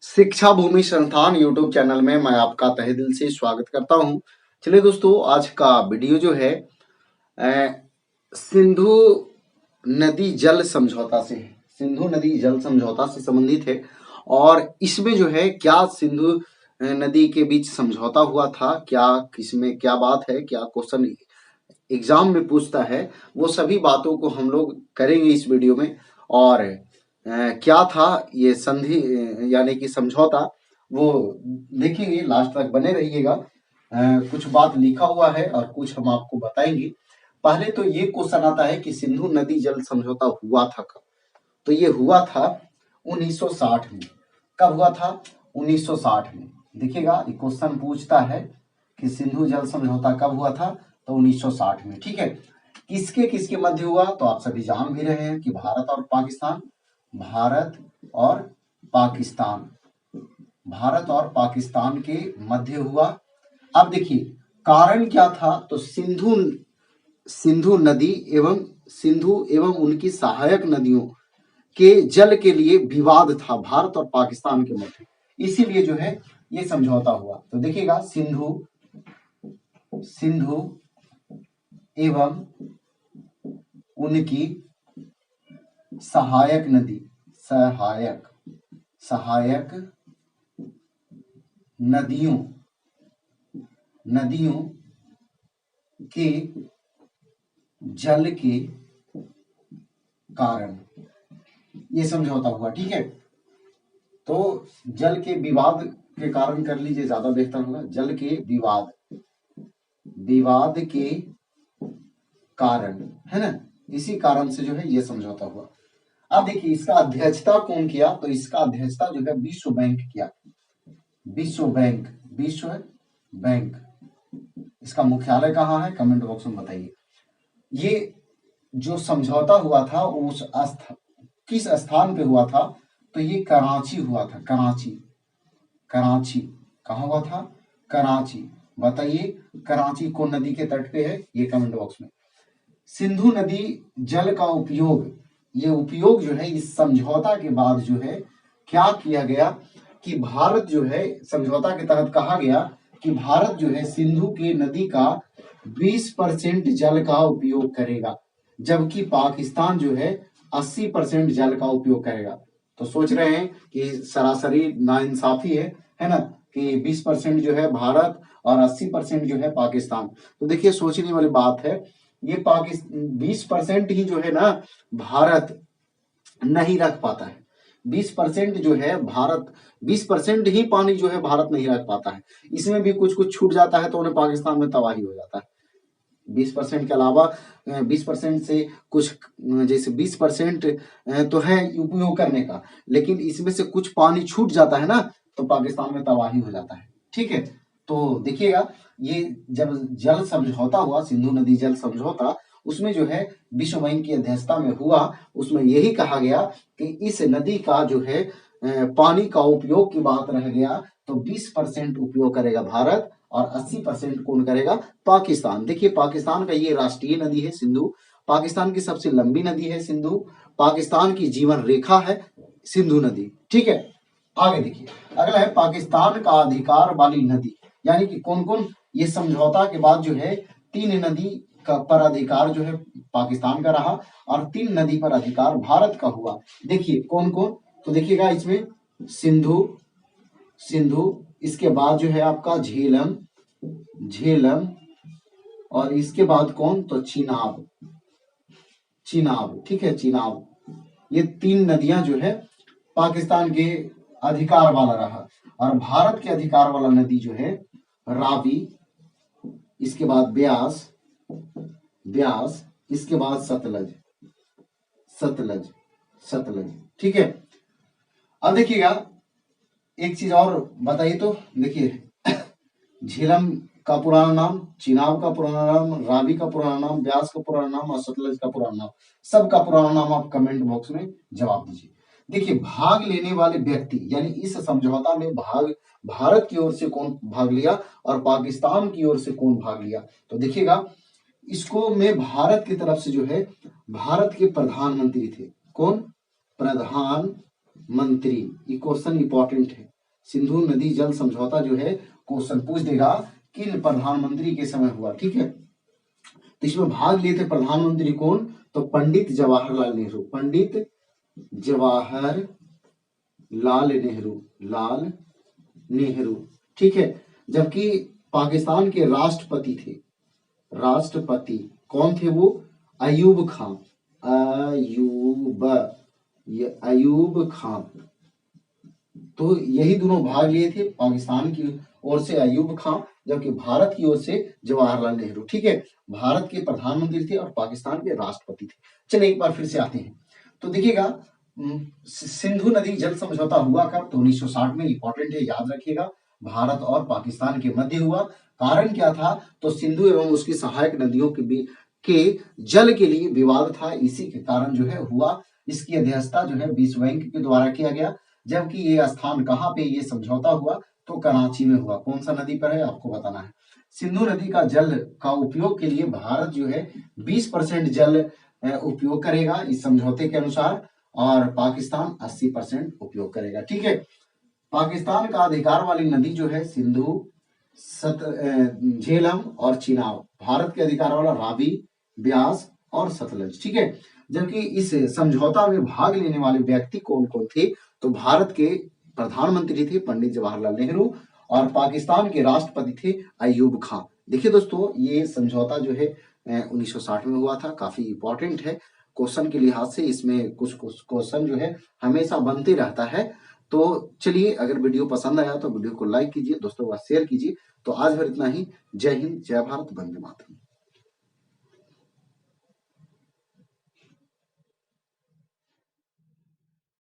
शिक्षा भूमि संस्थान YouTube channel में मैं आपका तहे दिल से स्वागत करता हूं। चलिए दोस्तों, आज का वीडियो जो है सिंधु नदी जल समझौता से है। सिंधु नदी जल समझौता से संबंधित है और इसमें जो है क्या सिंधु नदी के बीच समझौता हुआ था, क्या किसमें क्या बात है, क्या क्वेश्चन एग्जाम में पूछता है, वो सभी बातों को हम लोग करेंगे इस वीडियो में। और क्या था ये संधि यानी कि समझौता, वो देखेंगे। लास्ट तक बने रहिएगा। कुछ बात लिखा हुआ है और कुछ हम आपको बताएंगे। पहले तो ये क्वेश्चन आता है कि सिंधु नदी जल समझौता हुआ था कब। तो ये हुआ था 1960 में। कब हुआ था? 1960 में। देखिएगा, ये क्वेश्चन पूछता है कि सिंधु जल समझौता कब हुआ था, तो 1960 में। ठीक है, किसके किसके मध्य हुआ, तो आप सभी जान भी रहे हैं कि भारत और पाकिस्तान, भारत और पाकिस्तान, भारत और पाकिस्तान के मध्य हुआ। अब देखिए कारण क्या था, तो सिंधु नदी एवं उनकी सहायक नदियों के जल के लिए विवाद था भारत और पाकिस्तान के मध्य, इसीलिए जो है ये समझौता हुआ। तो देखिएगा, सिंधु एवं उनकी सहायक नदियों के जल के कारण ये समझौता हुआ। ठीक है, तो जल के विवाद के कारण कर लीजिए, ज्यादा बेहतर होगा। जल के विवाद के कारण, है ना, इसी कारण से जो है ये समझौता हुआ। अब देखिए इसका अध्यक्षता कौन किया, तो इसका अध्यक्षता जो है विश्व बैंक किया। विश्व बैंक। इसका मुख्यालय कहाँ है, कमेंट बॉक्स में बताइए। ये जो समझौता हुआ था उस किस स्थान पे हुआ था, तो ये कराची हुआ था। कराची कहाँ हुआ था? कराची। बताइए कराची कौन नदी के तट पे है, ये कमेंट बॉक्स में। सिंधु नदी जल का उपयोग, ये उपयोग जो है इस समझौता के बाद जो है क्या किया गया कि भारत जो है समझौता के तहत कहा गया कि भारत जो है सिंधु के नदी का 20% जल का उपयोग करेगा, जबकि पाकिस्तान जो है 80% जल का उपयोग करेगा। तो सोच रहे हैं कि सरासरी नाइंसाफी है ना, कि 20% जो है भारत और 80% जो है पाकिस्तान। तो देखिए सोचने वाली बात है, ये 20% ही जो है ना भारत नहीं रख पाता है। 20% जो है भारत, 20% ही पानी जो है भारत नहीं रख पाता है। इसमें भी कुछ कुछ छूट जाता है तो उन्हें पाकिस्तान में तबाही हो जाता है। 20% के अलावा 20% से कुछ, जैसे 20% तो है उपयोग करने का, लेकिन इसमें से कुछ पानी छूट जाता है ना, तो पाकिस्तान में तबाही हो जाता है। ठीक है, तो देखिएगा ये जब जल समझौता हुआ, सिंधु नदी जल समझौता, उसमें जो है विश्व बैंक की अध्यक्षता में हुआ। उसमें यही कहा गया कि इस नदी का जो है पानी का उपयोग की बात रह गया, तो 20% उपयोग करेगा भारत और 80% कौन करेगा? पाकिस्तान। देखिए पाकिस्तान का ये राष्ट्रीय नदी है सिंधु, पाकिस्तान की सबसे लंबी नदी है सिंधु, पाकिस्तान की जीवन रेखा है सिंधु नदी। ठीक है, आगे देखिए अगला है पाकिस्तान का अधिकार वाली नदी, यानी कि कौन कौन, ये समझौता के बाद जो है 3 नदी का पर अधिकार जो है पाकिस्तान का रहा और 3 नदी पर अधिकार भारत का हुआ। देखिए कौन कौन, तो देखिएगा इसमें सिंधु, इसके बाद जो है आपका झेलम और इसके बाद कौन, तो चिनाब। ठीक है, चिनाब। ये 3 नदियां जो है पाकिस्तान के अधिकार वाला रहा और भारत के अधिकार वाला नदी जो है रावी, इसके बाद ब्यास, इसके बाद सतलज। ठीक है, अब देखिएगा एक चीज और बताइए, तो देखिए झेलम का पुराना नाम, चिनाब का पुराना नाम, रावी का पुराना नाम, ब्यास का पुराना नाम और सतलज का पुराना नाम, सबका पुराना नाम आप कमेंट बॉक्स में जवाब दीजिए। देखिए भाग लेने वाले व्यक्ति, यानी इस समझौता में भारत की ओर से कौन भाग लिया और पाकिस्तान की ओर से कौन भाग लिया, तो देखिएगा इसको में भारत की तरफ से जो है भारत के प्रधानमंत्री थे। कौन? प्रधानमंत्री। ये क्वेश्चन इंपॉर्टेंट है, सिंधु नदी जल समझौता जो है क्वेश्चन पूछ देगा किन प्रधानमंत्री के समय हुआ, ठीक है। तो इसमें भाग लिए थे प्रधानमंत्री कौन, तो पंडित जवाहरलाल नेहरू, पंडित जवाहरलाल नेहरू, ठीक है। जबकि पाकिस्तान के राष्ट्रपति थे, राष्ट्रपति कौन थे वो, अयूब खान, अयूब खान। तो यही दोनों भाग लिए थे, पाकिस्तान की ओर से अयूब खान, जबकि भारत की ओर से जवाहरलाल नेहरू, ठीक है। भारत के प्रधानमंत्री थे और पाकिस्तान के राष्ट्रपति थे। चलिए एक बार फिर से आते हैं, तो देखिएगा सिंधु नदी जल समझौता हुआ कब, तो 1960 में, इंपॉर्टेंट है, याद रखिएगा। भारत और पाकिस्तान के मध्य हुआ। कारण क्या था, तो सिंधु एवं उसकी सहायक नदियों के जल के लिए विवाद था, इसी के कारण जो है हुआ। इसकी अध्यक्षता जो है विश्व बैंक के द्वारा किया गया। जबकि ये स्थान कहाँ पे ये समझौता हुआ, तो कराची में हुआ। कौन सा नदी पर है आपको बताना है। सिंधु नदी का जल का उपयोग के लिए भारत जो है 20% जल उपयोग करेगा इस समझौते के अनुसार, और पाकिस्तान 80% उपयोग करेगा, ठीक है। पाकिस्तान का अधिकार वाली नदी जो है सिंधु, झेलम और चिनाब। भारत के अधिकार वाला रावी, ब्यास और सतलज, ठीक है। जबकि इस समझौता में भाग लेने वाले व्यक्ति कौन कौन थे, तो भारत के प्रधानमंत्री थे पंडित जवाहरलाल नेहरू, और पाकिस्तान के राष्ट्रपति थे अयूब खान। देखिए दोस्तों, ये समझौता जो है 1960 में हुआ था, काफी इंपॉर्टेंट है क्वेश्चन के लिहाज से। इसमें कुछ क्वेश्चन जो है हमेशा बनते रहता है। तो चलिए, अगर वीडियो पसंद आया तो वीडियो को लाइक कीजिए, दोस्तों को शेयर कीजिए। तो आज भर इतना ही। जय हिंद, जय भारत, वंदे मातरम।